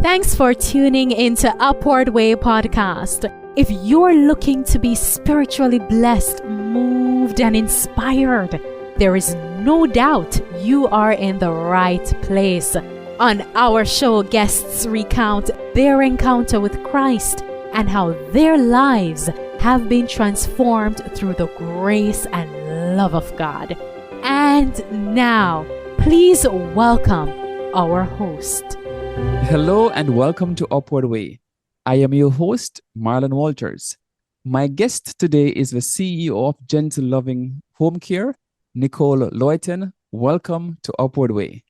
Thanks for tuning into Upward Way podcast. If you're looking to be spiritually blessed, moved, and inspired, there is no doubt you are in the right place. On our show, guests recount their encounter with Christ and how their lives have been transformed through the grace and love of God. And now, please welcome our host. Hello and welcome to Upward Way. I am your host, Marlon Walters. My guest today is the CEO of Gentle Loving Home Care, Nicole Loiten. Welcome to Upward Way.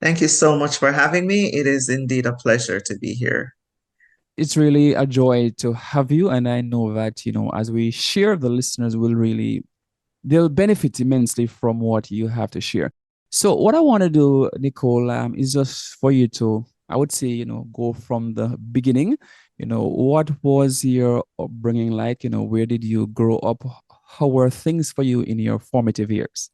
Thank you so much for having me. It is indeed a pleasure to be here. It's really a joy to have you. And I know that, as we share, the listeners they'll benefit immensely from what you have to share. So what I want to do, Nicole, is just for you to, I would say, go from the beginning. What was your upbringing like? Where did you grow up? How were things for you in your formative years?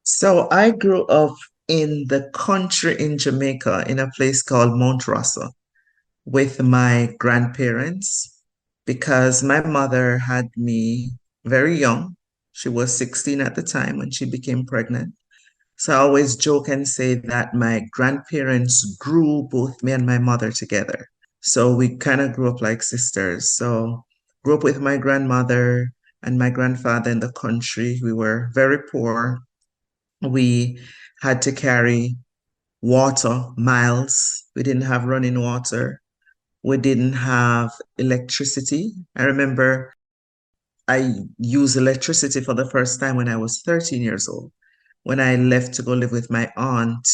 So I grew up in the country in Jamaica in a place called Mount Rossa with my grandparents because my mother had me very young. She was 16 at the time when she became pregnant. So I always joke and say that my grandparents grew both me and my mother together. So we kind of grew up like sisters. So grew up with my grandmother and my grandfather in the country. We were very poor. We had to carry water miles. We didn't have running water. We didn't have electricity. I remember I used electricity for the first time when I was 13 years old, when I left to go live with my aunt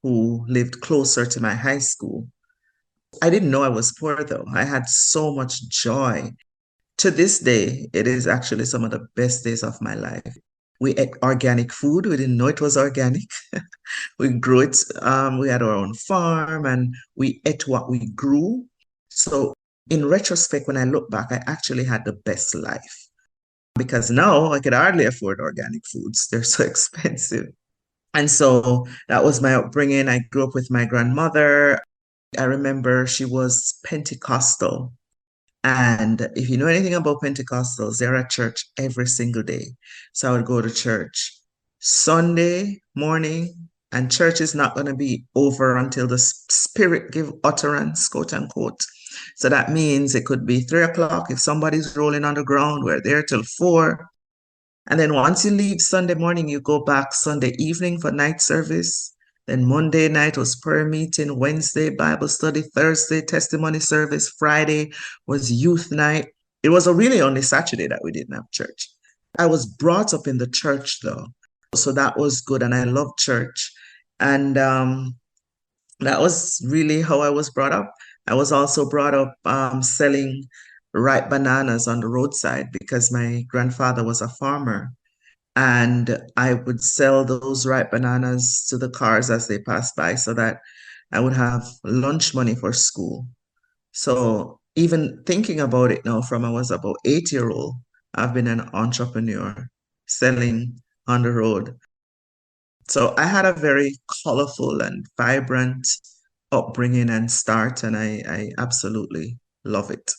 who lived closer to my high school. I didn't know I was poor though. I had so much joy. To this day, it is actually some of the best days of my life. We ate organic food. We didn't know it was organic. We grew it. We had our own farm and we ate what we grew. So in retrospect, when I look back, I actually had the best life because now I could hardly afford organic foods. They're so expensive. And so that was my upbringing. I grew up with my grandmother. I remember she was Pentecostal. And if you know anything about Pentecostals, they're at church every single day. So I would go to church Sunday morning, and church is not going to be over until the Spirit give utterance, quote unquote. So that means it could be 3 o'clock. If somebody's rolling on the ground, we're there till 4. And then once you leave Sunday morning, you go back Sunday evening for night service. Then Monday night was prayer meeting, Wednesday Bible study, Thursday testimony service, Friday was youth night. It was really only Saturday that we didn't have church. I was brought up in the church though, so that was good, and I love church. And that was really how I was brought up. I was also brought up selling ripe bananas on the roadside because my grandfather was a farmer. And I would sell those ripe bananas to the cars as they passed by so that I would have lunch money for school. So even thinking about it now from I was about 8-year-old, I've been an entrepreneur selling on the road. So I had a very colorful and vibrant upbringing and start, and I absolutely love it.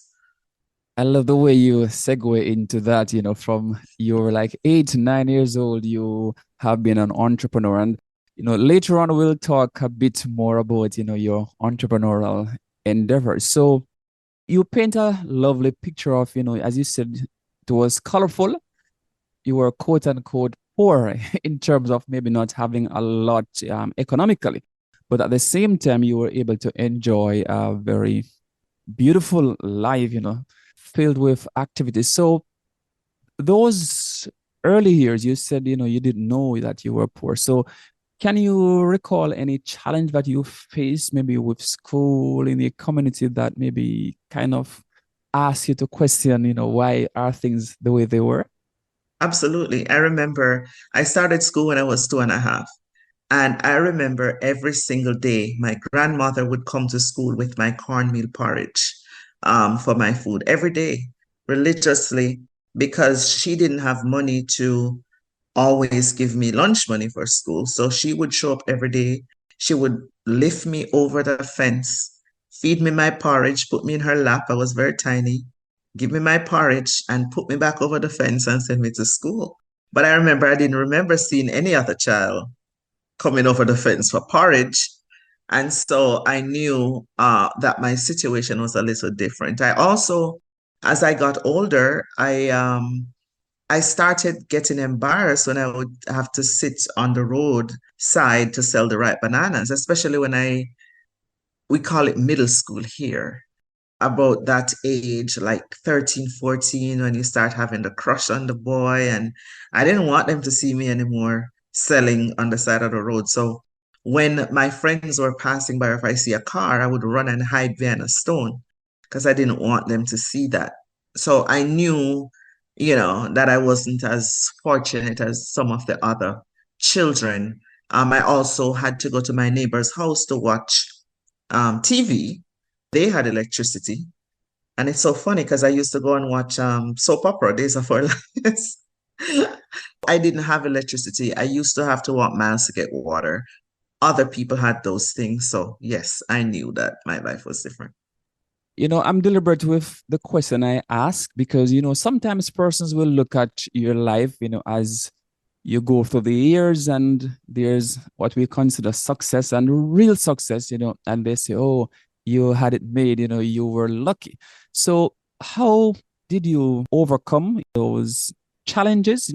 I love the way you segue into that, from you're like 8, 9 years old, you have been an entrepreneur. And, later on, we'll talk a bit more about, your entrepreneurial endeavors. So you paint a lovely picture of, as you said, it was colorful. You were quote unquote poor in terms of maybe not having a lot economically. But at the same time, you were able to enjoy a very beautiful life, filled with activities. So those early years, you said, you didn't know that you were poor. So can you recall any challenge that you faced maybe with school in the community that maybe kind of asked you to question, why are things the way they were? Absolutely. I remember I started school when I was 2.5. And I remember every single day, my grandmother would come to school with my cornmeal porridge for my food every day, religiously, because she didn't have money to always give me lunch money for school. So she would show up every day. She would lift me over the fence feed me my porridge, put me in her lap. I was very tiny. Give me my porridge and put me back over the fence and send me to school. But I remember I didn't remember seeing any other child coming over the fence for porridge. And so I knew that my situation was a little different. I also, as I got older, I started getting embarrassed when I would have to sit on the road side to sell the ripe bananas, especially when we call it middle school here, about that age, like 13, 14, when you start having the crush on the boy. And I didn't want them to see me anymore selling on the side of the road. So when my friends were passing by, or if I see a car, I would run and hide behind a stone because I didn't want them to see that. So I knew, that I wasn't as fortunate as some of the other children. I also had to go to my neighbor's house to watch TV. They had electricity. And it's so funny because I used to go and watch soap opera, Days of Our Lives. I didn't have electricity. I used to have to walk miles to get water. Other people had those things. So, yes, I knew that my life was different. I'm deliberate with the question I ask because, sometimes persons will look at your life, as you go through the years and there's what we consider success and real success, and they say, oh, you had it made, you were lucky. So how did you overcome those challenges,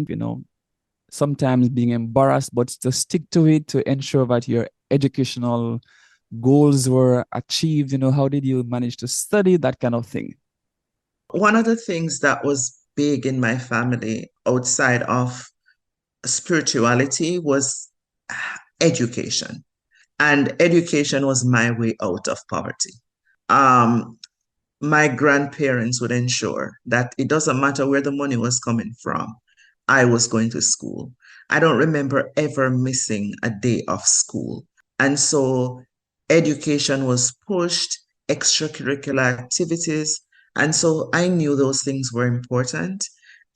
sometimes being embarrassed, but to stick to it to ensure that your educational goals were achieved? How did you manage to study that kind of thing? One of the things that was big in my family outside of spirituality was education. And education was my way out of poverty. Um, my grandparents would ensure that it doesn't matter where the money was coming from, I was going to school. I don't remember ever missing a day of school. And so education was pushed, extracurricular activities. And so I knew those things were important.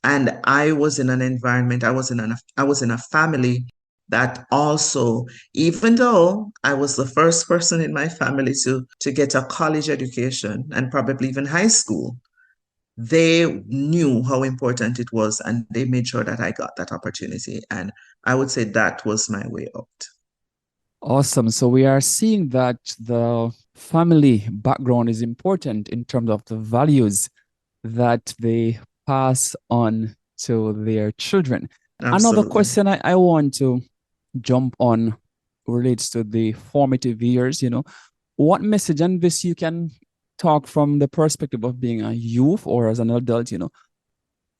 And I was in an environment, I was in a family that also, even though I was the first person in my family to get a college education and probably even high school, they knew how important it was and they made sure that I got that opportunity. And I would say that was my way out. Awesome. So we are seeing that the family background is important in terms of the values that they pass on to their children. Another Absolutely. question I want to jump on relates to the formative years. What message, and this you can talk from the perspective of being a youth or as an adult,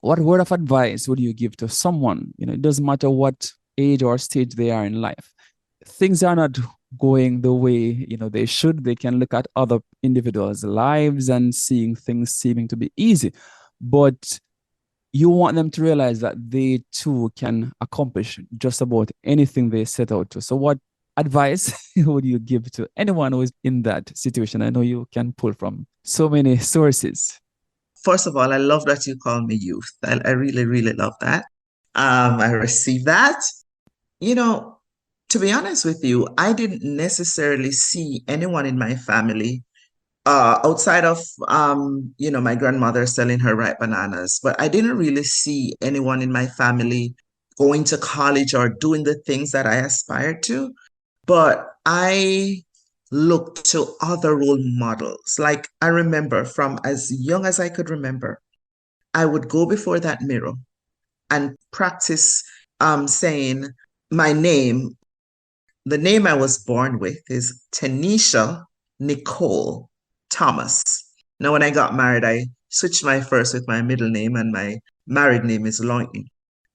what word of advice would you give to someone? It doesn't matter what age or stage they are in life. Things are not going the way they should. They can look at other individuals' lives and seeing things seeming to be easy, but you want them to realize that they too can accomplish just about anything they set out to. So what advice would you give to anyone who is in that situation? I know you can pull from so many sources. First of all, I love that you call me youth. I really, really love that. I received that. You know, to be honest with you, I didn't necessarily see anyone in my family outside of my grandmother selling her ripe bananas, but I didn't really see anyone in my family going to college or doing the things that I aspired to. But I looked to other role models. Like I remember from as young as I could remember, I would go before that mirror and practice saying my name. The name I was born with is Tanisha Nicole Thomas. Now, when I got married, I switched my first with my middle name, and my married name is Loiten.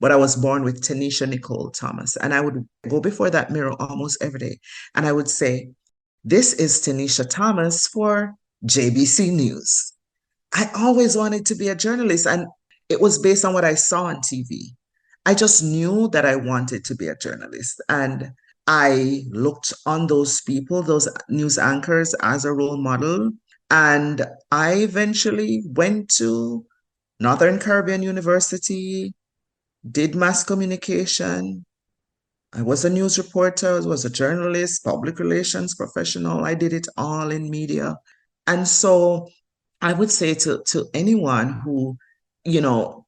But I was born with Tanisha Nicole Thomas. And I would go before that mirror almost every day. And I would say, this is Tanisha Thomas for JBC News. I always wanted to be a journalist, and it was based on what I saw on TV. I just knew that I wanted to be a journalist. And I looked on those people, those news anchors, as a role model. And I eventually went to Northern Caribbean University, did mass communication. I was a news reporter, I was a journalist, public relations professional. I did it all in media. And so I would say to anyone who,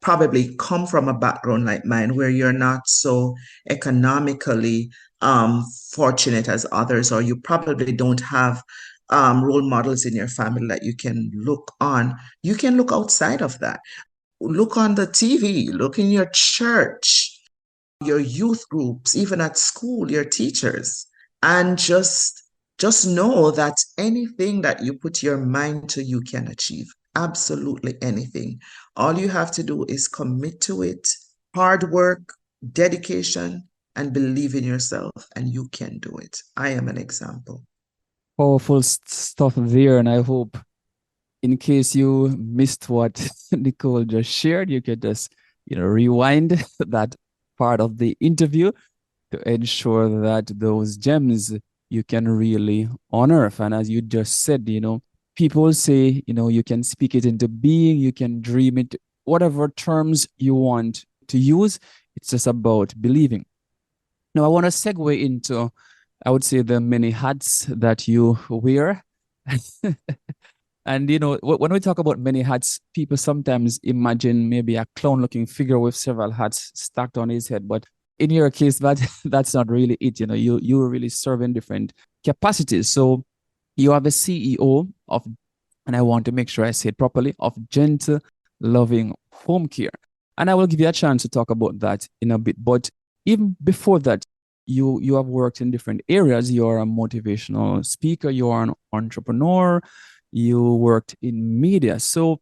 probably come from a background like mine where you're not so economically fortunate as others, or you probably don't have role models in your family that you can look on, you can look outside of that. Look on the TV, look in your church, your youth groups, even at school, your teachers, and just know that anything that you put your mind to, you can achieve. Absolutely anything. All you have to do is commit to it, hard work, dedication, and believe in yourself, and you can do it. I am an example. Powerful stuff there, and I hope in case you missed what Nicole just shared, you could just rewind that part of the interview to ensure that those gems you can really unearth. And as you just said, people say, you can speak it into being, you can dream it, whatever terms you want to use. It's just about believing. Now, I want to segue into, I would say, the many hats that you wear. And when we talk about many hats, people sometimes imagine maybe a clown-looking figure with several hats stacked on his head. But in your case, that's not really it. You really serve in different capacities. So you are the CEO of, and I want to make sure I say it properly, of Gentle Loving Home Care. And I will give you a chance to talk about that in a bit. But even before that, you have worked in different areas. You're a motivational speaker. You are an entrepreneur. You worked in media. So,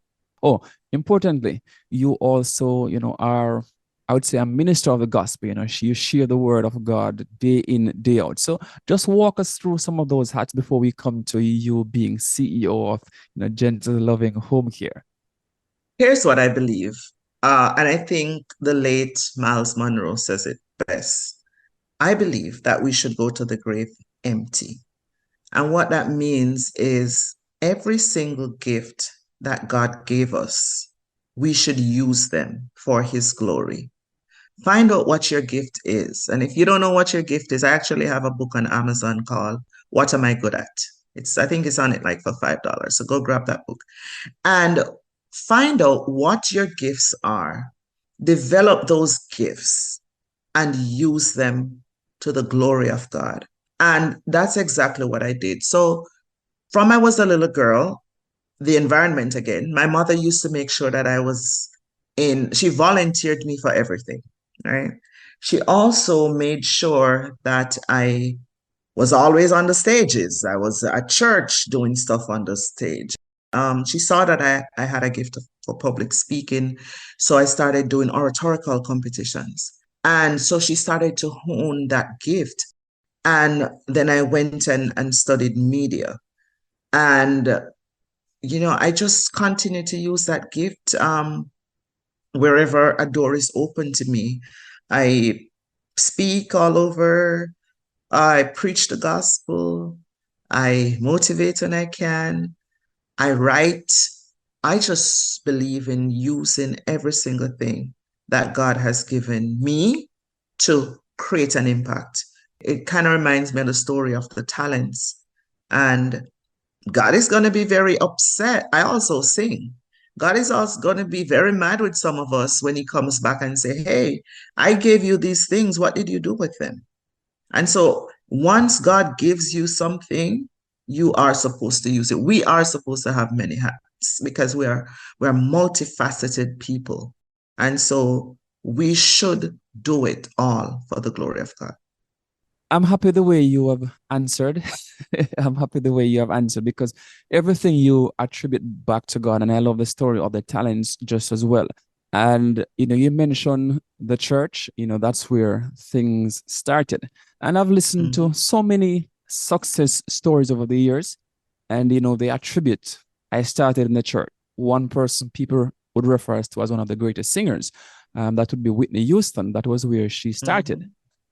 importantly, you also, are, I would say, a minister of the gospel. You share the word of God day in, day out. So just walk us through some of those hats before we come to you being CEO of, Gentle Loving Home Care. Here's what I believe. And I think the late Miles Monroe says it best. I believe that we should go to the grave empty. And what that means is every single gift that God gave us, we should use them for His glory. Find out what your gift is. And if you don't know what your gift is, I actually have a book on Amazon called What Am I Good At? I think it's on it like for $5. So go grab that book and find out what your gifts are. Develop those gifts and use them to the glory of God. And that's exactly what I did. So from I was a little girl, the environment again, my mother used to make sure that I was she volunteered me for everything, right? She also made sure that I was always on the stages. I was at church doing stuff on the stage. She saw that I had a gift for public speaking. So I started doing oratorical competitions. And so she started to hone that gift. And then I went and studied media. And, I just continued to use that gift wherever a door is open to me. I speak all over. I preach the gospel. I motivate when I can. I write. I just believe in using every single thing that God has given me to create an impact. It kind of reminds me of the story of the talents. And God is going to be very upset. I also sing. God is also going to be very mad with some of us when he comes back and say, "Hey, I gave you these things. What did you do with them?" And so once God gives you something, you are supposed to use it. We are supposed to have many hats because we're multifaceted people. And so we should do it all for the glory of God. I'm happy the way you have answered. I'm happy the way you have answered because everything you attribute back to God, and I love the story of the talents just as well. And you mentioned the church, that's where things started. And I've listened to so many success stories over the years, and they attribute I started in the church. One person people would refer us to as one of the greatest singers. That would be Whitney Houston. That was where she started.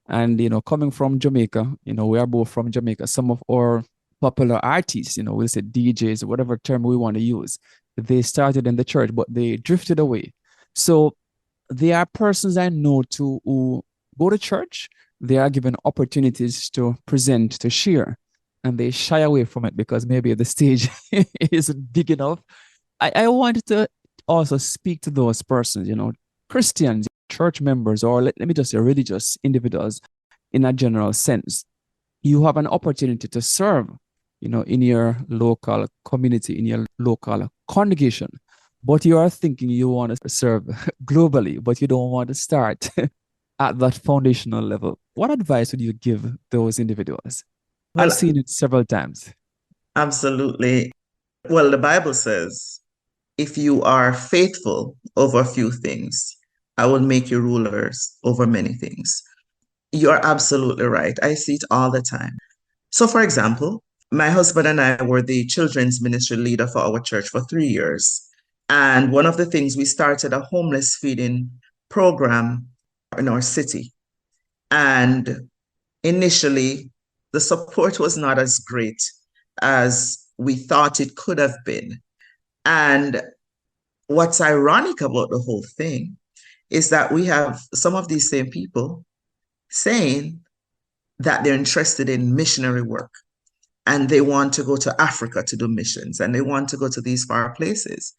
And, coming from Jamaica, we are both from Jamaica. Some of our popular artists, we'll say DJs, whatever term we want to use, they started in the church, but they drifted away. So there are persons I know who go to church. They are given opportunities to present, to share. and they shy away from it because maybe the stage isn't big enough. I wanted to also speak to those persons, Christians, church members, or let me just say religious individuals in a general sense. You have an opportunity to serve, in your local community, in your local congregation, but you are thinking you want to serve globally, but you don't want to start at that foundational level. What advice would you give those individuals? I've Well, seen it several times. absolutely. Well, the Bible says, if you are faithful over a few things, I will make you rulers over many things. You're absolutely right. I see it all the time. So, for example, my husband and I were the children's ministry leader for our church for 3 years. And one of the things, we started a homeless feeding program in our city. And initially, the support was not as great as we thought it could have been. And what's ironic about the whole thing is that we have some of these same people saying that they're interested in missionary work and they want to go to Africa to do missions and they want to go to these far places.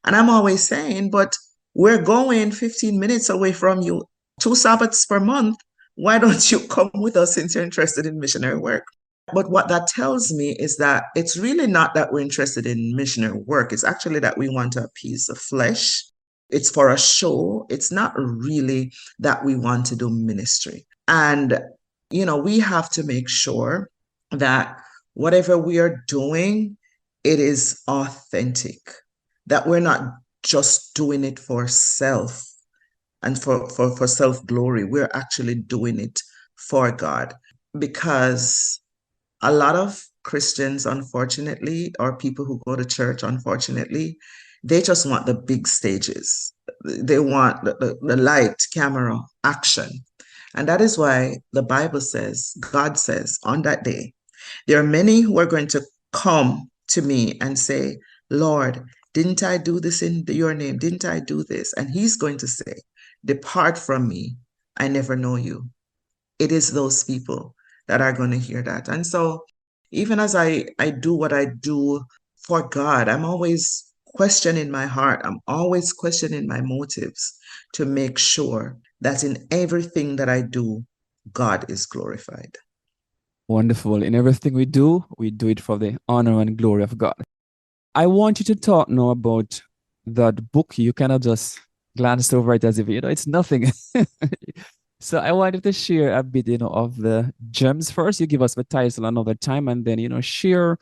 And I'm always saying, but we're going 15 minutes away from you, 2 Sabbaths per month. Why don't you come with us since you're interested in missionary work? But what that tells me is that it's really not that we're interested in missionary work. It's actually that we want to appease the flesh. It's for a show. It's not really that we want to do ministry. And, we have to make sure that whatever we are doing, it is authentic, that we're not just doing it for self and for self glory. We're actually doing it for God because a lot of Christians, unfortunately, or people who go to church, unfortunately, they just want the big stages. They want the light, camera, action. And that is why the Bible says, God says, on that day, there are many who are going to come to me and say, Lord, didn't I do this in your name? Didn't I do this? And he's going to say, depart from me. I never know you. It is those people that are going to hear that. And so even as I do what I do for God, I'm always questioning my heart. I'm always questioning my motives to make sure that in everything that I do, God is glorified. Wonderful. In everything we do it for the honor and glory of God. I want you to talk now about that book. You cannot just glance over it as if, it's nothing. So I wanted to share a bit, of the gems first. You give us the title another time, and then, share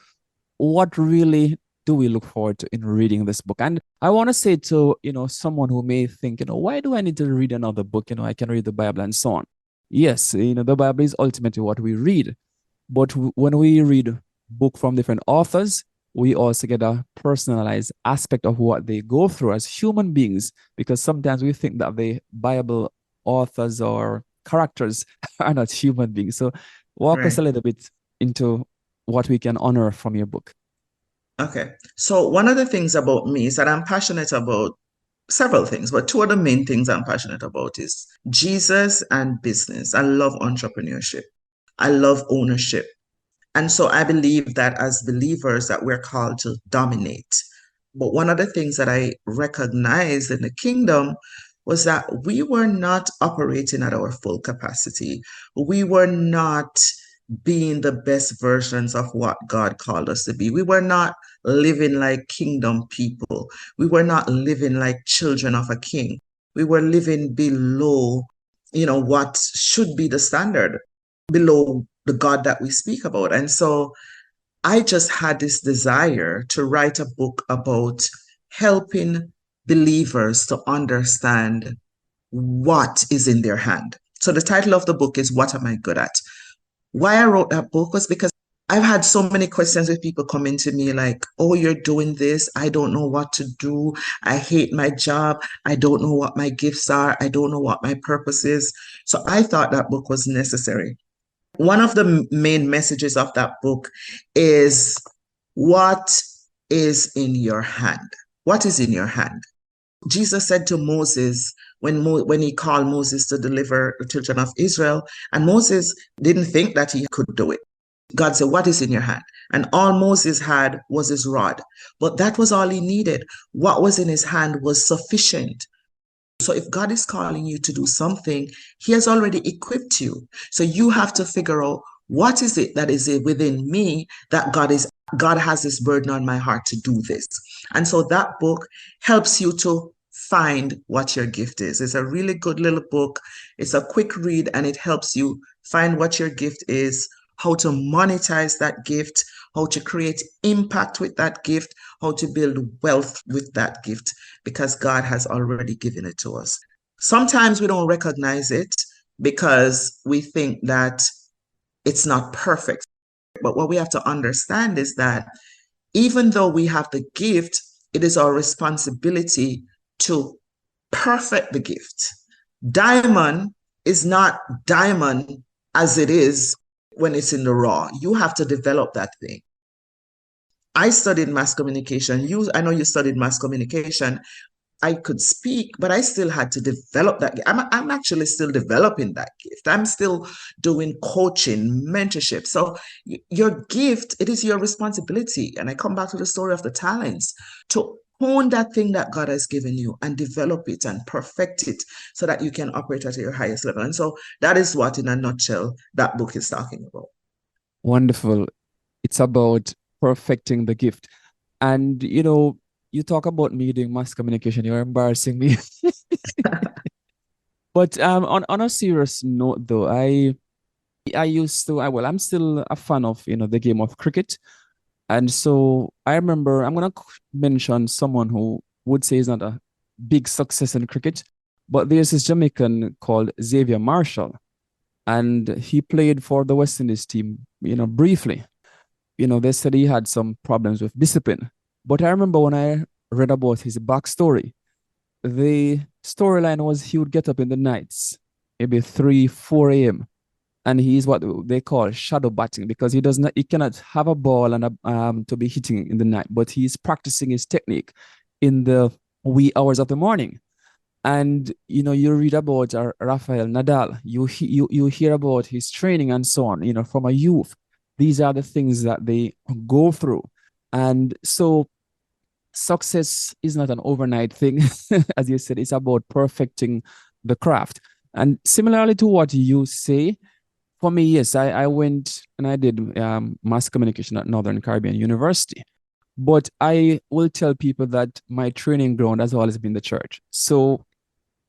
what really do we look forward to in reading this book. And I want to say to, someone who may think, why do I need to read another book? I can read the Bible and so on. Yes, the Bible is ultimately what we read. But when we read book from different authors, we also get a personalized aspect of what they go through as human beings, because sometimes we think that the Bible authors or characters are not human beings. So walk us a little bit into what we can honor from your book. Okay. So one of the things about me is that I'm passionate about several things, but two of the main things I'm passionate about is Jesus and business. I love entrepreneurship. I love ownership. And so I believe that as believers that we're called to dominate. But one of the things that I recognized in the kingdom was that we were not operating at our full capacity. We were not being the best versions of what God called us to be. We were not living like kingdom people. We were not living like children of a king. We were living below, what should be the standard, below the God that we speak about. And so I just had this desire to write a book about helping believers to understand what is in their hand. So the title of the book is What Am I Good At? Why I wrote that book was because I've had so many questions with people coming to me like, oh, you're doing this. I don't know what to do. I hate my job. I don't know what my gifts are. I don't know what my purpose is. So I thought that book was necessary. One of the main messages of that book is what is in your hand? What is in your hand? Jesus said to Moses when he called Moses to deliver the children of Israel, and Moses didn't think that he could do it. God said, what is in your hand? And all Moses had was his rod. But that was all he needed. What was in his hand was sufficient. So if God is calling you to do something, he has already equipped you. So you have to figure out what is it that is within me that God has this burden on my heart to do this. And so that book helps you to find what your gift is. It's a really good little book. It's a quick read and it helps you find what your gift is, how to monetize that gift, how to create impact with that gift, how to build wealth with that gift, because God has already given it to us. Sometimes we don't recognize it because we think that it's not perfect. But what we have to understand is that even though we have the gift, it is our responsibility to perfect the gift. Diamond is not diamond as it is when it's in the raw. You have to develop that thing. I studied mass communication. I know you studied mass communication. I could speak, but I still had to develop that. I'm actually still developing that gift. I'm still doing coaching, mentorship. So your gift, it is your responsibility. And I come back to the story of the talents to hone that thing that God has given you and develop it and perfect it so that you can operate at your highest level. And so that is what, in a nutshell, that book is talking about. Wonderful. It's about perfecting the gift. And, you talk about me doing mass communication, you're embarrassing me. But on a serious note, though, I'm still a fan of, the game of cricket. And so I remember, I'm going to mention someone who would say is not a big success in cricket, but there's this Jamaican called Xavier Marshall, and he played for the West Indies team, briefly. They said he had some problems with discipline. But I remember when I read about his backstory, the storyline was he would get up in the nights, maybe 3, 4 a.m. And he's what they call shadow batting because he cannot have a ball and to be hitting in the night, but he's practicing his technique in the wee hours of the morning. And you read about Rafael Nadal, you hear about his training and so on, from a youth. These are the things that they go through. And so success is not an overnight thing. As you said, it's about perfecting the craft. And similarly to what you say, for me, yes, I went and I did mass communication at Northern Caribbean University. But I will tell people that my training ground has always been the church. So,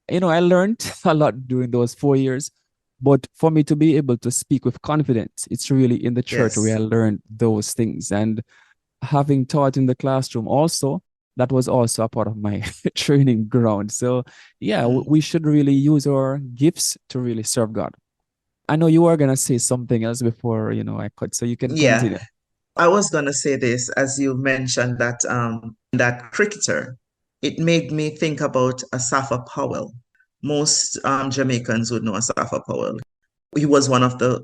I learned a lot during those 4 years. But for me to be able to speak with confidence, it's really in the church where I learned those things. And having taught in the classroom also, that was also a part of my training ground. So yeah, we should really use our gifts to really serve God. I know you were going to say something else before, I cut, so you can continue. I was going to say this, as you mentioned that cricketer, it made me think about Asafa Powell. Most Jamaicans would know Asafa Powell. He is one of the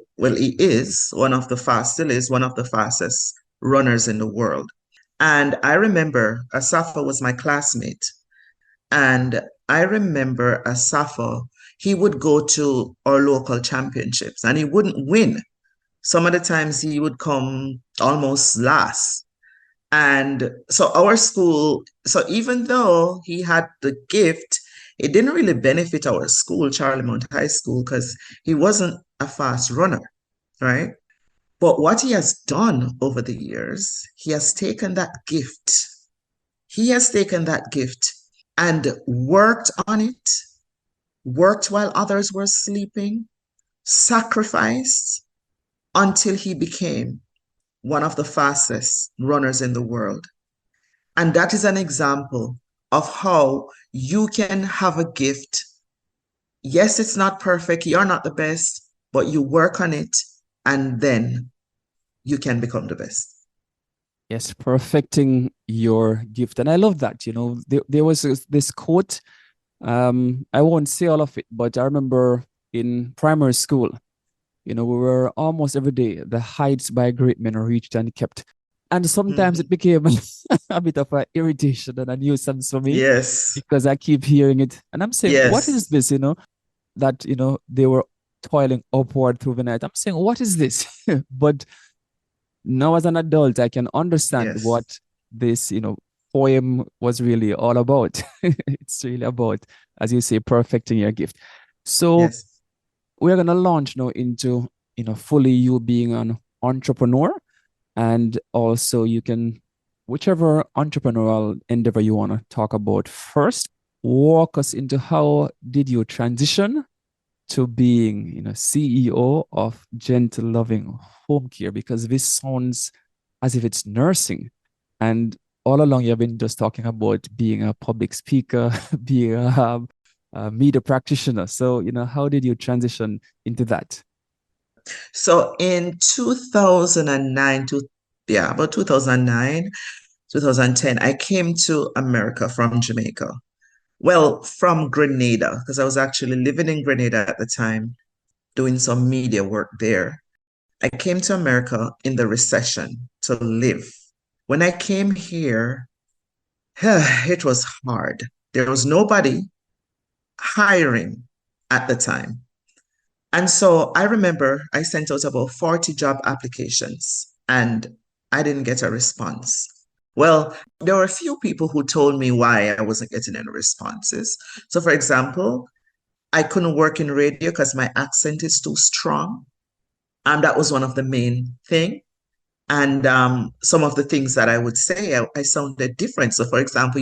still is one of the fastest runners in the world. And I remember Asafa was my classmate. And I remember Asafa, he would go to our local championships and he wouldn't win. Some of the times he would come almost last. And so our school, so even though he had the gift, it didn't really benefit our school, Charlemont High School, because he wasn't a fast runner, right? But what he has done over the years, he has taken that gift. He has taken that gift and worked on it, worked while others were sleeping, sacrificed until he became one of the fastest runners in the world. And that is an example of how you can have a gift. Yes, it's not perfect. You're not the best, but you work on it and then you can become the best. Yes, perfecting your gift. And I love that. There was this quote. I won't say all of it, but I remember in primary school, we were almost every day, the heights by great men are reached and kept. And sometimes it became a bit of an irritation and a nuisance for me. Yes. Because I keep hearing it. And I'm saying, what is this, that, they were toiling upward through the night. I'm saying, what is this? But now as an adult, I can understand Yes. what this, poem was really all about. It's really about, as you say, perfecting your gift. So Yes. we're gonna launch now into, fully you being an entrepreneur, and also you can, whichever entrepreneurial endeavor you want to talk about first, walk us into how did you transition to being, CEO of Gentle Loving Home Care, because this sounds as if it's nursing. And all along, you've been just talking about being a public speaker, being a media practitioner. So, how did you transition into that? So in 2009, about 2009, 2010, I came to America from Jamaica. Well, from Grenada, because I was actually living in Grenada at the time, doing some media work there. I came to America in the recession to live. When I came here, it was hard. There was nobody hiring at the time. And so I remember I sent out about 40 job applications and I didn't get a response. Well, there were a few people who told me why I wasn't getting any responses. So, for example, I couldn't work in radio because my accent is too strong. That was one of the main thing. And some of the things that I would say, I sounded different. So, for example,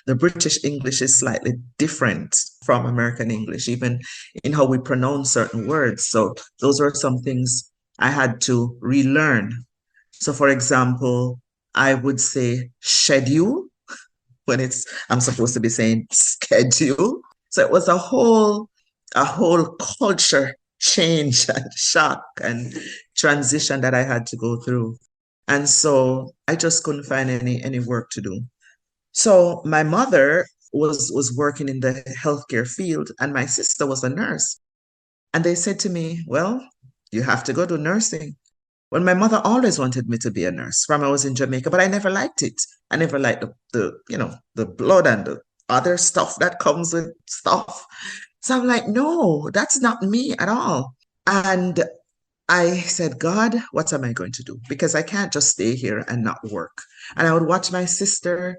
the British English is slightly different from American English, even in how we pronounce certain words. So, those were some things I had to relearn. So, for example, I would say schedule when I'm supposed to be saying schedule. So it was a whole culture change and shock and transition that I had to go through. And so I just couldn't find any work to do. So my mother was working in the healthcare field and my sister was a nurse. And they said to me, well, you have to go to nursing. Well, my mother always wanted me to be a nurse from I was in Jamaica, but I never liked it. I never liked the blood and the other stuff that comes with stuff. So I'm like, no, that's not me at all. And I said, God, what am I going to do? Because I can't just stay here and not work. And I would watch my sister,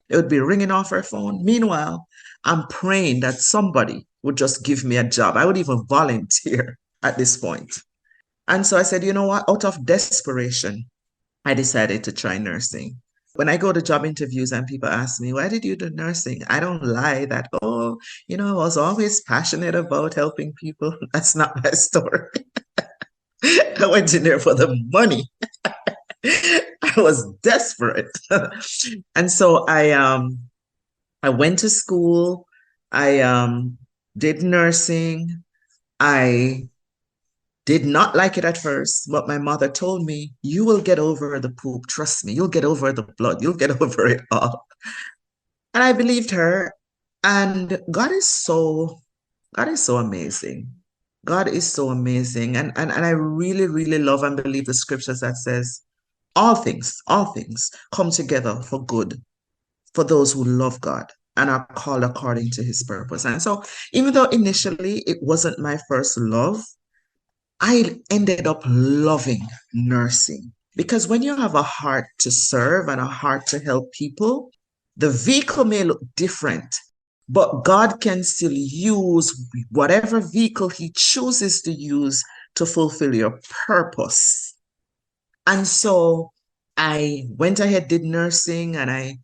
it would be ringing off her phone. Meanwhile, I'm praying that somebody would just give me a job. I would even volunteer at this point. And so I said, you know what? Out of desperation, I decided to try nursing. When I go to job interviews and people ask me, why did you do nursing? I don't lie that, I was always passionate about helping people. That's not my story. I went in there for the money. I was desperate. And so I went to school. I did nursing. I did not like it at first, but my mother told me, you will get over the poop. Trust me, you'll get over the blood. You'll get over it all. And I believed her. And God is so amazing. God is so amazing. And I really, really love and believe the scriptures that says all things come together for good for those who love God and are called according to his purpose. And so even though initially it wasn't my first love, I ended up loving nursing because when you have a heart to serve and a heart to help people, the vehicle may look different, but God can still use whatever vehicle He chooses to use to fulfill your purpose. And so I went ahead, did nursing, and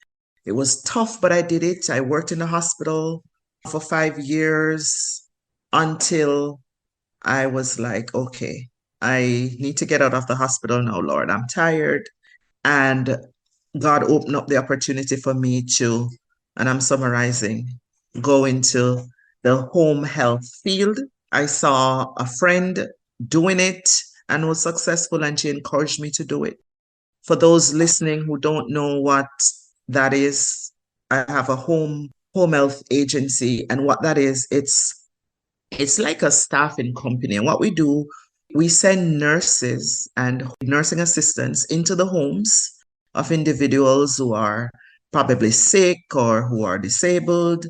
it was tough, but I did it. I worked in the hospital for 5 years until I was like, okay, I need to get out of the hospital now, Lord. I'm tired. And God opened up the opportunity for me to, and I'm summarizing, go into the home health field. I saw a friend doing it and was successful, and she encouraged me to do it. For those listening who don't know what that is, I have a home health agency, and what that is, it's like a staffing company. And what we do, we send nurses and nursing assistants into the homes of individuals who are probably sick or who are disabled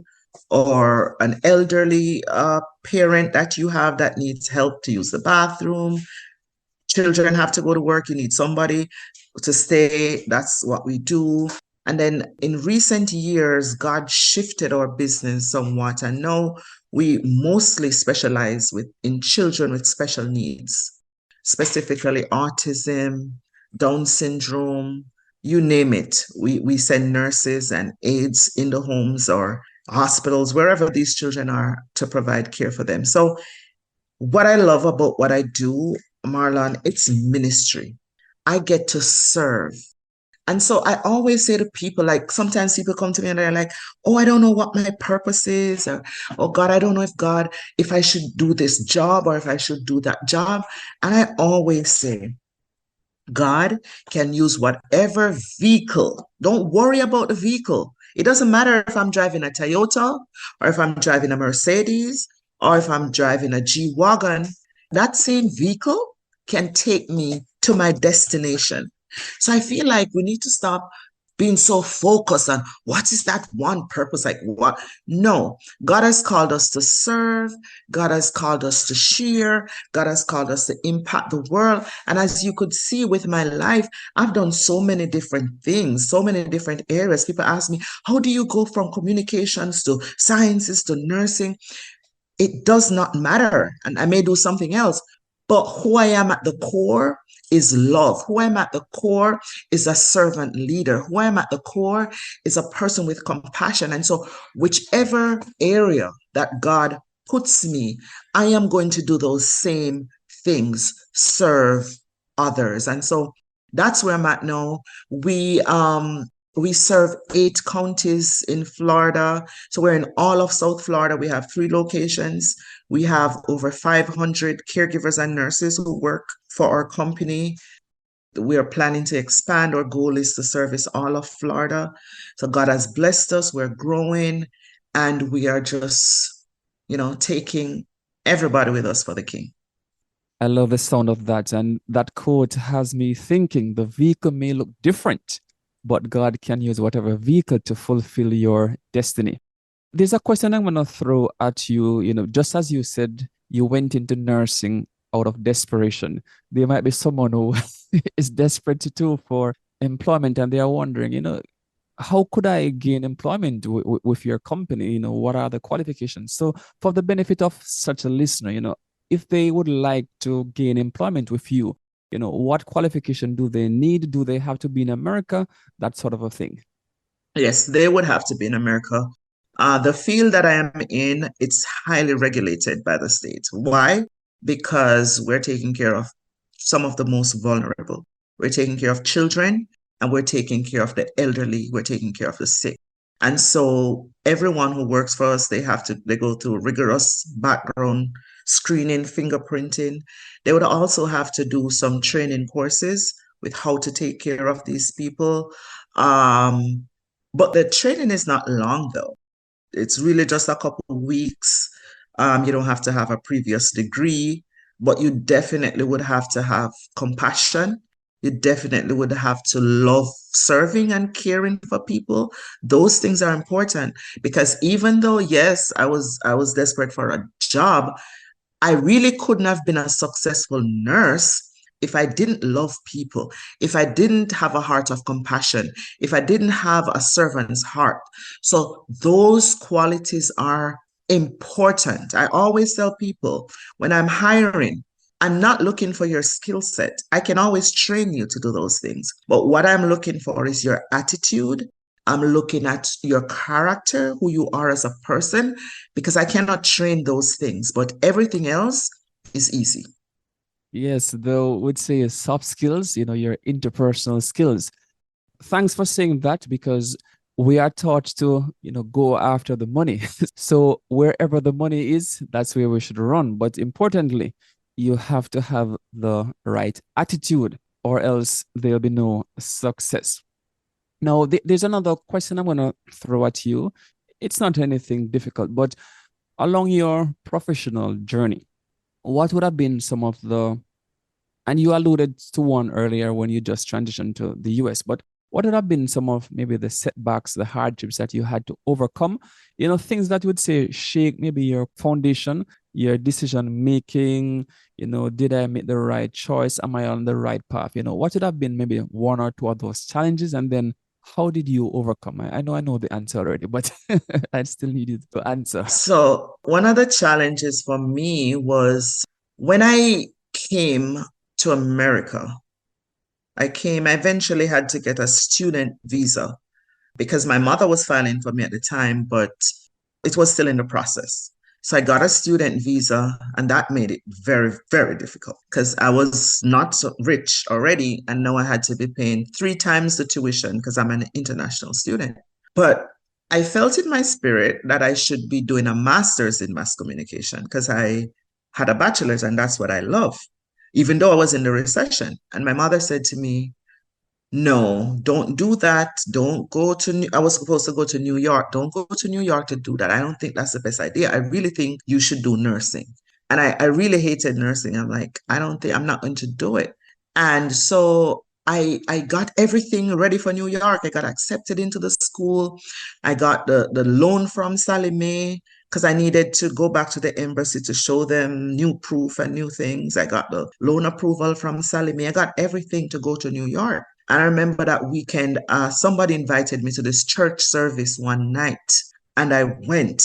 or an elderly parent that you have that needs help to use the bathroom, children have to go to work, you need somebody to stay. That's what we do. And then in recent years, God shifted our business somewhat. And now we mostly specialize in children with special needs, specifically autism, Down syndrome, you name it. We send nurses and aides in the homes or hospitals, wherever these children are, to provide care for them. So what I love about what I do, Marlon, it's ministry. I get to serve. And so I always say to people, like sometimes people come to me and they're like, oh, I don't know what my purpose is, or oh God, I don't know if I should do this job or if I should do that job. And I always say, God can use whatever vehicle. Don't worry about the vehicle. It doesn't matter if I'm driving a Toyota or if I'm driving a Mercedes or if I'm driving a G-Wagon. That same vehicle can take me to my destination. So I feel like we need to stop being so focused on what is that one purpose, like what? No, God has called us to serve. God has called us to share. God has called us to impact the world. And as you could see with my life, I've done so many different things, so many different areas. People ask me, how do you go from communications to sciences to nursing? It does not matter. And I may do something else, but who I am at the core is love. Who I am at the core is a servant leader. Who I am at the core is a person with compassion. And so, whichever area that God puts me, I am going to do those same things, serve others. And so that's where I'm at now. We serve 8 counties in Florida. So we're in all of South Florida. We have 3 locations. We have over 500 caregivers and nurses who work for our company. We are planning to expand. Our goal is to service all of Florida. So God has blessed us. We're growing and we are just, taking everybody with us for the King. I love the sound of that. And that quote has me thinking the vehicle may look different, but God can use whatever vehicle to fulfill your destiny. There's a question I'm going to throw at you. Just as you said, you went into nursing out of desperation. There might be someone who is desperate too for employment and they are wondering, how could I gain employment with your company? What are the qualifications? So for the benefit of such a listener, if they would like to gain employment with you, what qualification do they need? Do they have to be in America? That sort of a thing. Yes, they would have to be in America. The field that I am in, it's highly regulated by the state. Why? Because we're taking care of some of the most vulnerable. We're taking care of children and we're taking care of the elderly. We're taking care of the sick. And so everyone who works for us, they go through rigorous background screening, fingerprinting. They would also have to do some training courses with how to take care of these people. But the training is not long though. It's really just a couple of weeks. You don't have to have a previous degree, but you definitely would have to have compassion. You definitely would have to love serving and caring for people. Those things are important because even though, yes, I was desperate for a job, I really couldn't have been a successful nurse if I didn't love people, if I didn't have a heart of compassion, if I didn't have a servant's heart. So those qualities are important. I always tell people when I'm hiring, I'm not looking for your skill set. I can always train you to do those things. But what I'm looking for is your attitude. I'm looking at your character, who you are as a person, because I cannot train those things, but everything else is easy. Yes, though would say soft skills, your interpersonal skills. Thanks for saying that because we are taught to, go after the money. So wherever the money is, that's where we should run. But importantly, you have to have the right attitude or else there'll be no success. Now, there's another question I'm going to throw at you. It's not anything difficult, but along your professional journey, what would have been some of and you alluded to one earlier when you just transitioned to the US, but what would have been some of maybe the setbacks, the hardships that you had to overcome, things that would say shake maybe your foundation, your decision making, did I make the right choice? Am I on the right path? What would have been maybe one or two of those challenges? And then how did you overcome? I know the answer already, but I still need you to answer. So, one of the challenges for me was when I came to America, I eventually had to get a student visa because my mother was filing for me at the time, but it was still in the process. So I got a student visa, and that made it very, very difficult because I was not so rich already. And now I had to be paying three times the tuition because I'm an international student. But I felt in my spirit that I should be doing a master's in mass communication because I had a bachelor's and that's what I love, even though I was in the recession. And my mother said to me, no, don't do that. Don't go to I was supposed to go to New York. Don't go to New York to do that. I don't think that's the best idea. I really think you should do nursing. And I really hated nursing. I'm like, I don't think I'm not going to do it. And so I got everything ready for New York. I got accepted into the school. I got the loan from Sally Mae because I needed to go back to the embassy to show them new proof and new things. I got the loan approval from Sally Mae. I got everything to go to New York. And I remember that weekend, somebody invited me to this church service one night, and I went.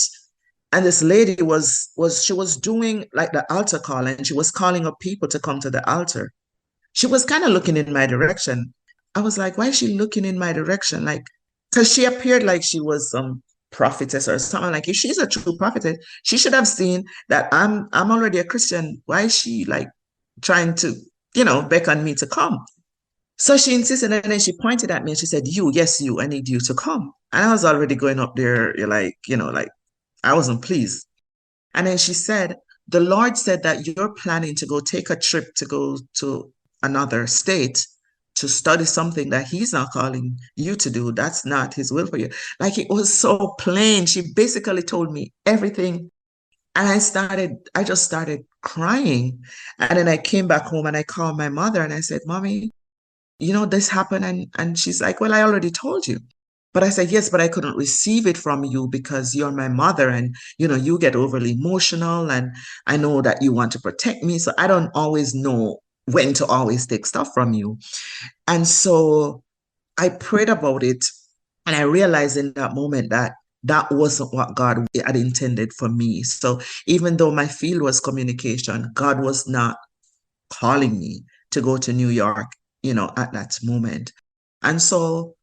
And this lady she was doing like the altar call, and she was calling up people to come to the altar. She was kind of looking in my direction. I was like, why is she looking in my direction? Like, because she appeared like she was some prophetess or something. Like, if she's a true prophetess, she should have seen that I'm already a Christian. Why is she like trying to, beckon me to come? So she insisted, and then she pointed at me and she said, yes, you, I need you to come. And I was already going up there, like, like I wasn't pleased. And then she said, the Lord said that you're planning to go take a trip to go to another state to study something that he's not calling you to do. That's not his will for you. Like, it was so plain. She basically told me everything. And I just started crying. And then I came back home and I called my mother and I said, Mommy, this happened. And she's like, well, I already told you. But I said, yes, but I couldn't receive it from you because you're my mother and, you get overly emotional and I know that you want to protect me. So I don't always know when to always take stuff from you. And so I prayed about it and I realized in that moment that that wasn't what God had intended for me. So even though my field was communication, God was not calling me to go to New York, at that moment. And so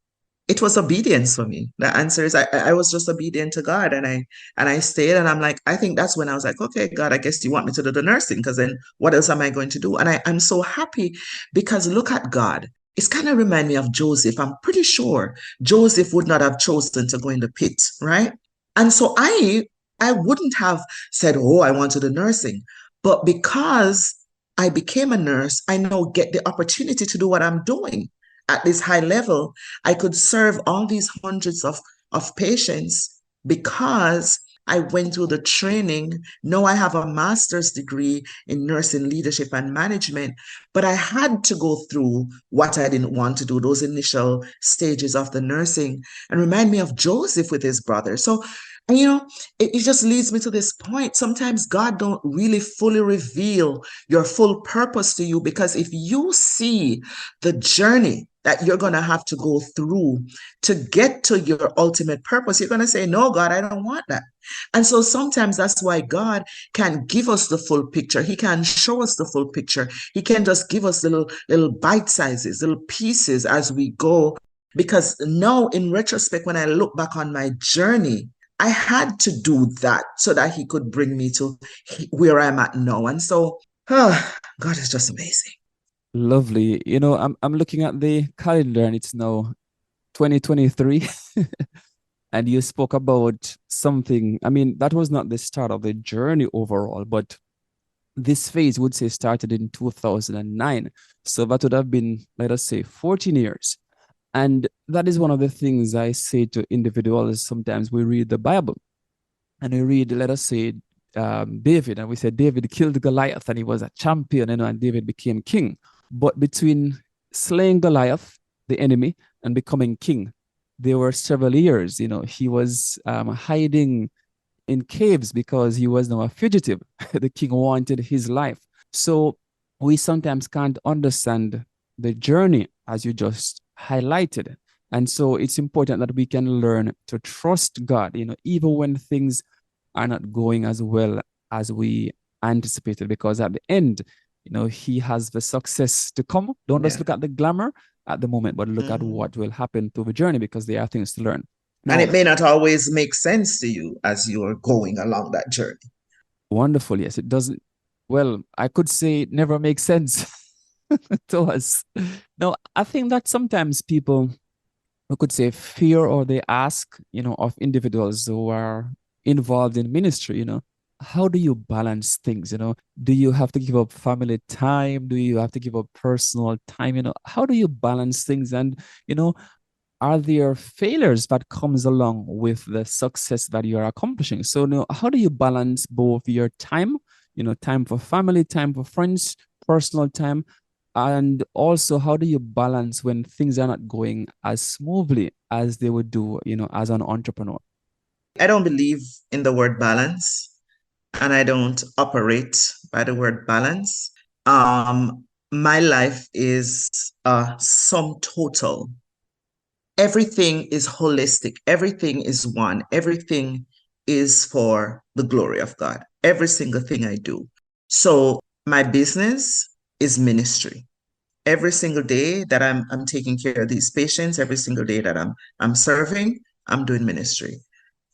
it was obedience for me. The answer is I was just obedient to God and I stayed and I'm like, I think that's when I was like, okay, God, I guess you want me to do the nursing because then what else am I going to do? And I'm so happy because look at God. It's kind of remind me of Joseph. I'm pretty sure Joseph would not have chosen to go in the pit, right? And so I wouldn't have said, oh, I want to do nursing. But because I became a nurse, I now get the opportunity to do what I'm doing at this high level. I could serve all these hundreds of patients because I went through the training. Now I have a master's degree in nursing leadership and management, but I had to go through what I didn't want to do, those initial stages of the nursing, and remind me of Joseph with his brother. So, it just leads me to this point. Sometimes God don't really fully reveal your full purpose to you because if you see the journey that you're going to have to go through to get to your ultimate purpose, you're going to say, no, God, I don't want that. And so sometimes that's why God can give us the full picture. He can show us the full picture. He can just give us little bite sizes, little pieces as we go. Because now in retrospect, when I look back on my journey, I had to do that so that he could bring me to where I'm at now. And so, God is just amazing. Lovely. I'm looking at the calendar and it's now 2023. And you spoke about something. I mean, that was not the start of the journey overall, but this phase would say started in 2009. So that would have been, let us say, 14 years. And that is one of the things I say to individuals. Sometimes we read the Bible and we read, let us say, David, and we said David killed Goliath and he was a champion, and David became king. But between slaying Goliath, the enemy, and becoming king, there were several years. He was hiding in caves because he was now a fugitive. The king wanted his life. So we sometimes can't understand the journey as you just highlighted. And so it's important that we can learn to trust God, even when things are not going as well as we anticipated, because at the end, he has the success to come. Don't just Yeah. look at the glamour at the moment, but look at what will happen through the journey, because there are things to learn. And Now, it may not always make sense to you as you're going along that journey. wonderful. Yes, it doesn't. Well, I could say it never makes sense to us. Now, I think that sometimes people, we could say, fear, or they ask, of individuals who are involved in ministry, how do you balance things? Do you have to give up family time? Do you have to give up personal time? How do you balance things? And, are there failures that comes along with the success that you are accomplishing? So, how do you balance both your time, time for family, time for friends, personal time, and also how do you balance when things are not going as smoothly as they would do, as an entrepreneur? I don't believe in the word balance, and I don't operate by the word balance. My life is a sum total. Everything is holistic. Everything is one. Everything is for the glory of God. Every single thing I do. So my business is ministry. Every single day that I'm taking care of these patients, every single day that I'm serving, I'm doing ministry.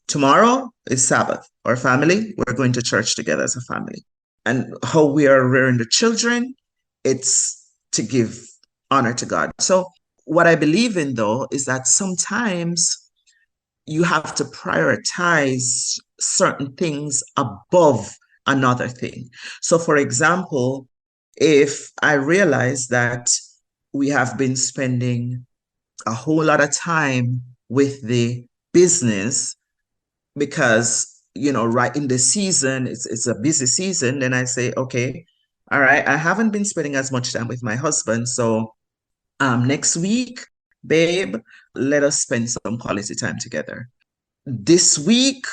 Tomorrow is Sabbath. Our family, we're going to church together as a family. And how we are rearing the children, it's to give honor to God. So what I believe in, though, is that sometimes you have to prioritize certain things above another thing. So, for example, if I realize that we have been spending a whole lot of time with the business because, right in the season, it's a busy season, then I say, okay, all right, I haven't been spending as much time with my husband. So next week, babe, let us spend some quality time together. This week,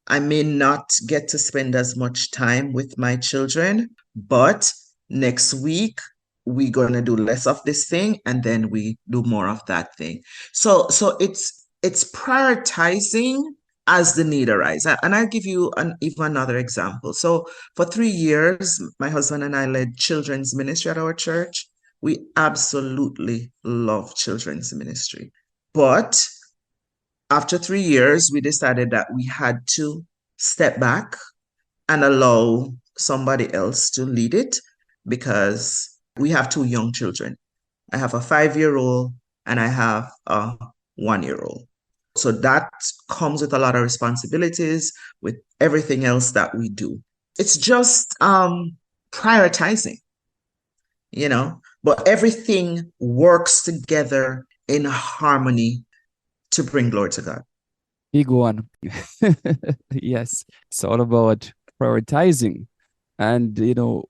I may not get to spend as much time with my children, but next week, we're gonna do less of this thing and then we do more of that thing. So it's prioritizing as the need arises. And I'll give you even another example. So for 3 years, my husband and I led children's ministry at our church. We absolutely love children's ministry. But after 3 years, we decided that we had to step back and allow somebody else to lead it because we have two young children. I have a 5-year-old and I have a 1-year-old. So that comes with a lot of responsibilities with everything else that we do. It's just prioritizing, but everything works together in harmony to bring glory to God. Big one. Yes, it's all about prioritizing. And,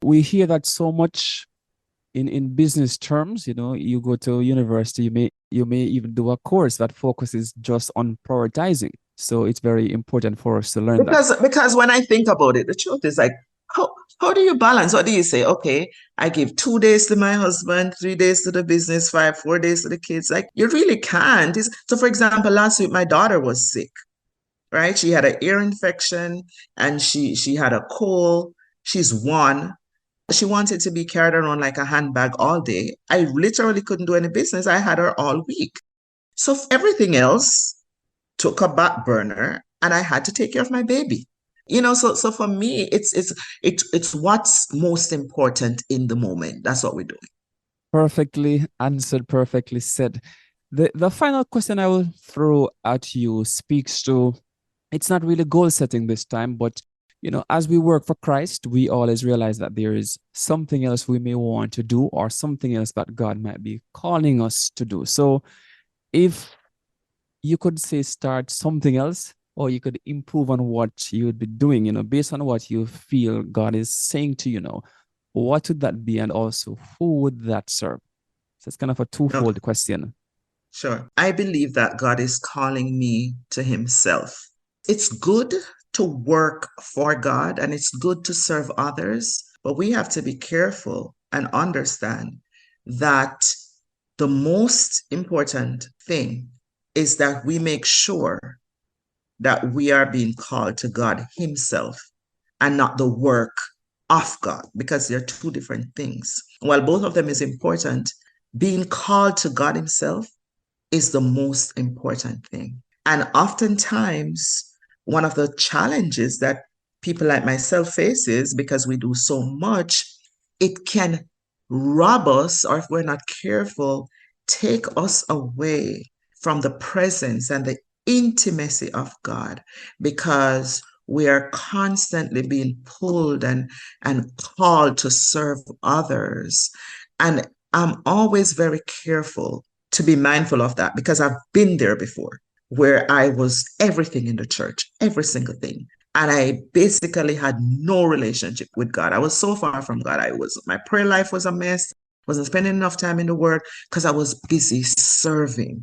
we hear that so much in business terms. You go to university, you may even do a course that focuses just on prioritizing. So it's very important for us to learn that. Because when I think about it, the truth is like, how do you balance? What do you say? Okay, I give 2 days to my husband, 3 days to the business, 4 days to the kids. Like you really can't. So for example, last week my daughter was sick, right? She had an ear infection and she had a cold. She's 1. She wanted to be carried around like a handbag all day. I literally couldn't do any business. I had her all week. So everything else took a back burner and I had to take care of my baby. So for me, it's what's most important in the moment. That's what we're doing. Perfectly answered, perfectly said. The final question I will throw at you speaks to, it's not really goal setting this time, but as we work for Christ, we always realize that there is something else we may want to do or something else that God might be calling us to do. So if you could say start something else, or you could improve on what you would be doing, based on what you feel God is saying to you now, what would that be? And also, who would that serve? So it's kind of a twofold question. Sure. I believe that God is calling me to himself. It's good to work for God and it's good to serve others, but we have to be careful and understand that the most important thing is that we make sure that we are being called to God Himself and not the work of God, because they're two different things. While both of them is important, being called to God Himself is the most important thing. And oftentimes, one of the challenges that people like myself faces, because we do so much, it can rob us, or if we're not careful, take us away from the presence and the intimacy of God, because we are constantly being pulled and called to serve others. And I'm always very careful to be mindful of that, because I've been there before where I was everything in the church, every single thing. And I basically had no relationship with God. I was so far from God. My prayer life was a mess. Wasn't spending enough time in the Word because I was busy serving.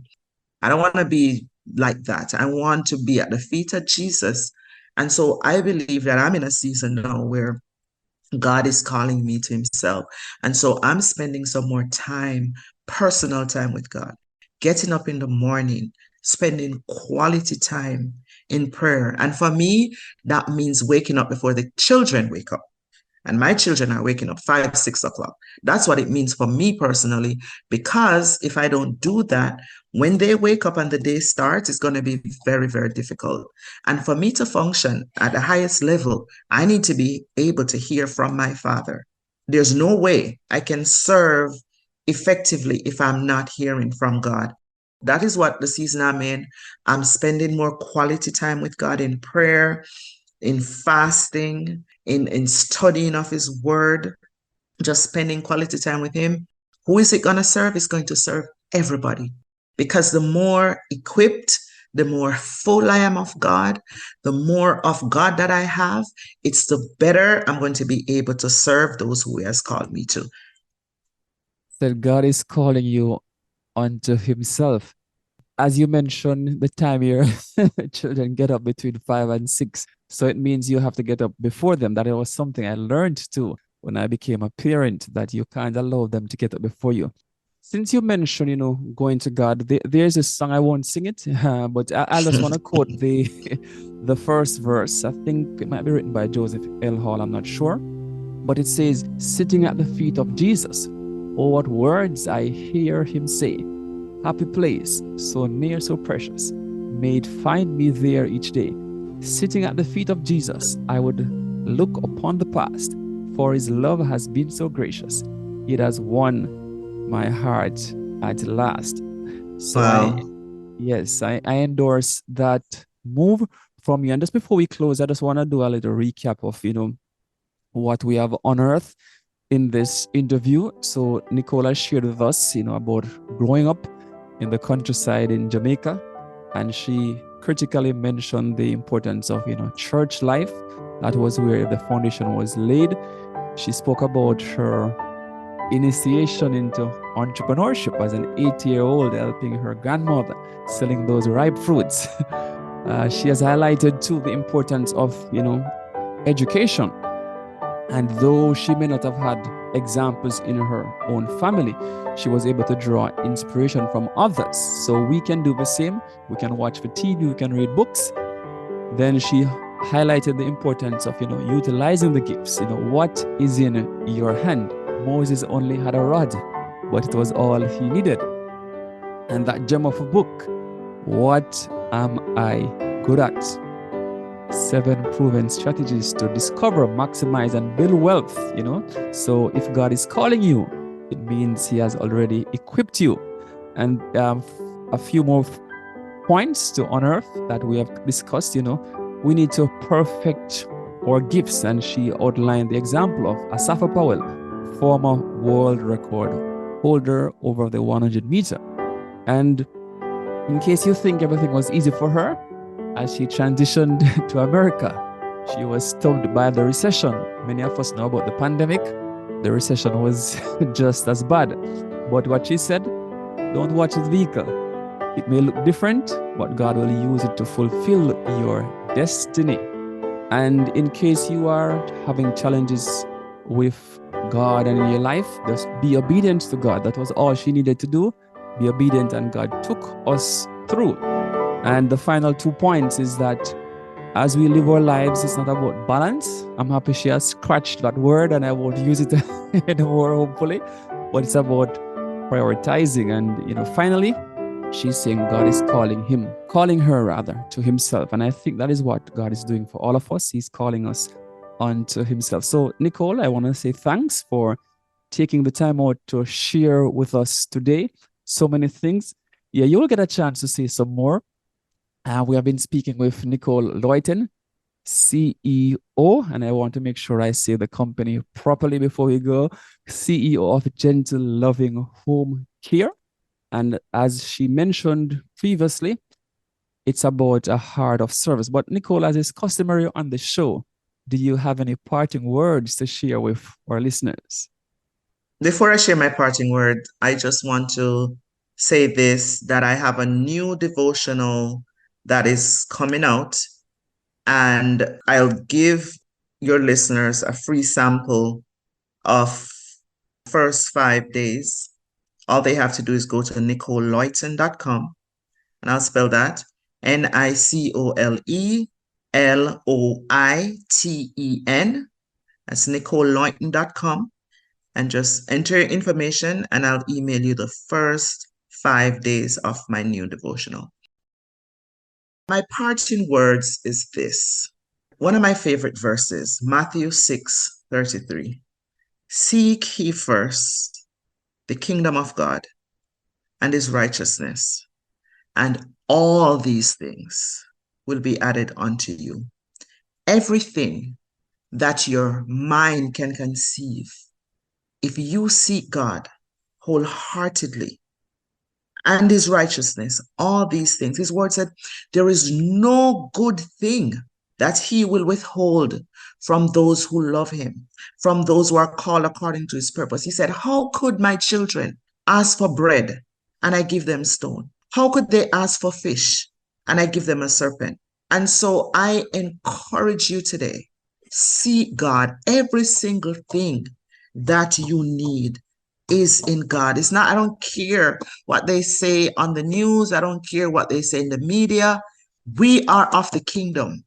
I don't want to be like that. I want to be at the feet of Jesus. And so I believe that I'm in a season now where God is calling me to Himself. And so I'm spending some more time, personal time with God, getting up in the morning, spending quality time in prayer. And for me, that means waking up before the children wake up. And my children are waking up 5, 6 o'clock. That's what it means for me personally, because if I don't do that, when they wake up and the day starts, it's going to be very, very difficult. And for me to function at the highest level, I need to be able to hear from my Father. There's no way I can serve effectively if I'm not hearing from God. That is what the season I'm in. I'm spending more quality time with God in prayer, in fasting, in studying of His Word, just spending quality time with Him. Who is it going to serve? It's going to serve everybody. Because the more equipped, the more full I am of God, the more of God that I have, it's the better I'm going to be able to serve those who He has called me to. That God is calling you unto Himself. As you mentioned, the time your children get up between 5 and 6. So it means you have to get up before them. That was something I learned too when I became a parent, that you can't allow them to get up before you. Since you mentioned, going to God, there's a song, I won't sing it, but I just want to quote the first verse. I think it might be written by Joseph L. Hall, I'm not sure. But it says, sitting at the feet of Jesus, oh, what words I hear Him say. Happy place, so near, so precious. May it find me there each day. Sitting at the feet of Jesus, I would look upon the past, for His love has been so gracious. It has won my heart at last. So Wow. I endorse that move from you. And just before we close, I just want to do a little recap of, what we have unearthed in this interview. So Nicole shared with us, about growing up in the countryside in Jamaica, and she critically mentioned the importance of church life. That was where the foundation was laid. She spoke about her initiation into entrepreneurship as an 8-year-old, helping her grandmother selling those ripe fruits. She has highlighted too the importance of education. And though she may not have had examples in her own family, she was able to draw inspiration from others. So we can do the same. We can watch the TV, we can read books. Then she highlighted the importance of, utilizing the gifts. What is in your hand? Moses only had a rod, but it was all he needed. And that gem of a book, what am I good at? 7 proven strategies to discover, maximize, and build wealth. So if God is calling you, it means He has already equipped you. And a few more points to unearth that we have discussed. We need to perfect our gifts, and she outlined the example of Asafa Powell, former world record holder over the 100-meter. And in case you think everything was easy for her, as she transitioned to America, she was stumped by the recession. Many of us know about the pandemic. The recession was just as bad. But what she said, don't watch the vehicle. It may look different, but God will use it to fulfill your destiny. And in case you are having challenges with God and in your life, just be obedient to God. That was all she needed to do. Be obedient, and God took us through. And the final 2 points is that as we live our lives, it's not about balance. I'm happy she has scratched that word and I won't use it anymore, hopefully. But it's about prioritizing. And, finally, she's saying God is calling her rather to himself. And I think that is what God is doing for all of us. He's calling us onto himself. So, Nicole, I want to say thanks for taking the time out to share with us today. So many things. Yeah, you'll get a chance to say some more. We have been speaking with Nicole Loiten, CEO, and I want to make sure I say the company properly before we go, CEO of Gentle Loving Home Care. And as she mentioned previously, it's about a heart of service. But Nicole, as is customary on the show, do you have any parting words to share with our listeners? Before I share my parting word, I just want to say this, that I have a new devotional that is coming out, and I'll give your listeners a free sample of first 5 days. All they have to do is go to NicoleLoiten.com, and I'll spell that NicoleLoiten. That's NicoleLoiten.com, and just enter your information, and I'll email you the first 5 days of my new devotional. My parting words is this. One of my favorite verses, Matthew 6:33. Seek ye first the kingdom of God and his righteousness, and all these things will be added unto you. Everything that your mind can conceive, if you seek God wholeheartedly and his righteousness, all these things, his word said, there is no good thing that he will withhold from those who love him, from those who are called according to his purpose. He said, how could my children ask for bread and I give them stone? How could they ask for fish and I give them a serpent? And so I encourage you today, seek God. Every single thing that you need is in God. It's not, I don't care what they say on the news. I don't care what they say in the media. We are of the kingdom,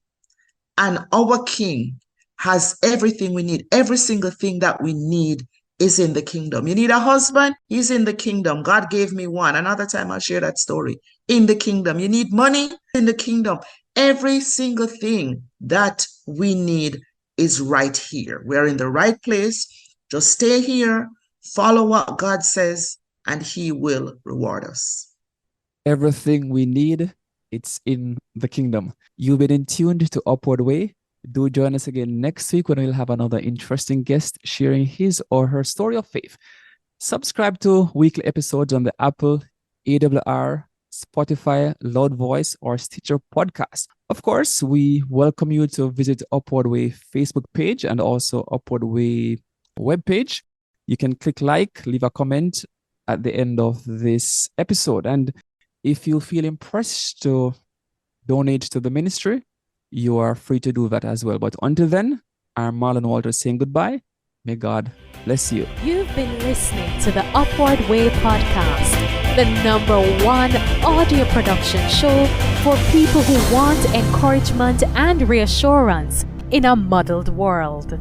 and our King has everything we need. Every single thing that we need is in the kingdom. You need a husband? He's in the kingdom. God gave me one. Another time I'll share that story. In the kingdom. You need money? In the kingdom. Every single thing that we need is right here. We're in the right place. Just stay here, follow what God says, and he will reward us. Everything we need, it's in the kingdom. You've been in tuned to Upward Way. Do join us again next week when we'll have another interesting guest sharing his or her story of faith. Subscribe to weekly episodes on the Apple, AWR, Spotify, Loud Voice, or Stitcher podcast. Of course, we welcome you to visit Upward Way Facebook page and also Upward Way webpage. You can click like, leave a comment at the end of this episode. And if you feel impressed to donate to the ministry, you are free to do that as well. But until then, I'm Marlon Walters saying goodbye. May God bless you. You've been listening to the Upward Way podcast, the #1 audio production show for people who want encouragement and reassurance in a muddled world.